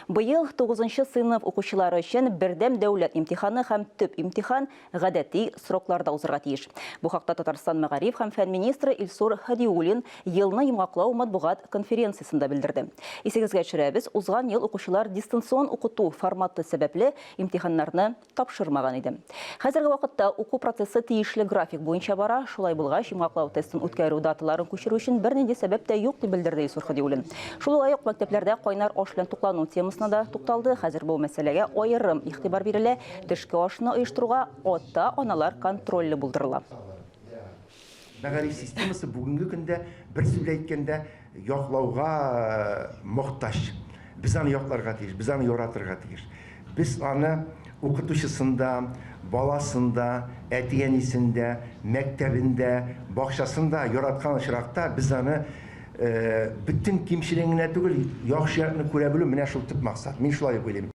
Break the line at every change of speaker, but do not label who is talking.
Быйыл 9-нчы сыйныф укучылары өчен бердәм дәүләт имтиханы һәм төп имтихан гадәти срокларда узырга тиеш. Бу хакта Татарстан мәгариф һәм фән министры Илсур Хәдиуллин елны йомгаклау матбугат конференциясендә белдерде. Исегезгә төшерәбез, узган ел укучылар дистанцион укыту форматы сәбәпле имтиханнарны тапшырмаган иде. Хәзерге вакытта уку процессы тиешле график буенча бара, шулай булгач йомгаклау тестын үткәрү даталарын күчерү өчен бернинди сәбәп тә юк дип белдерде Илсур Хәдиуллин. Шул ук мәктәпләрдә кайнар аш белән туклану темасына да тукталды. Хәзер бу мәсьәләгә аерым игътибар бирелә. Төшке ашны оештыруга ата-аналар контрольле булдырыла.
Мәгариф системасы бүгенге көндә бер сүздә әйткәндә яклауга мохтаҗ. Без аны якларга тиеш, без аны яратырга тиеш. Без аны укытучысында, баласында, әти-әнисендә, мәктәбендә, бакчасында яраткан очракта без аны bütün kimçiliğine түгел, яхшы ярны күрә белү менә шул төп максат. Мин шулай уйлыйм.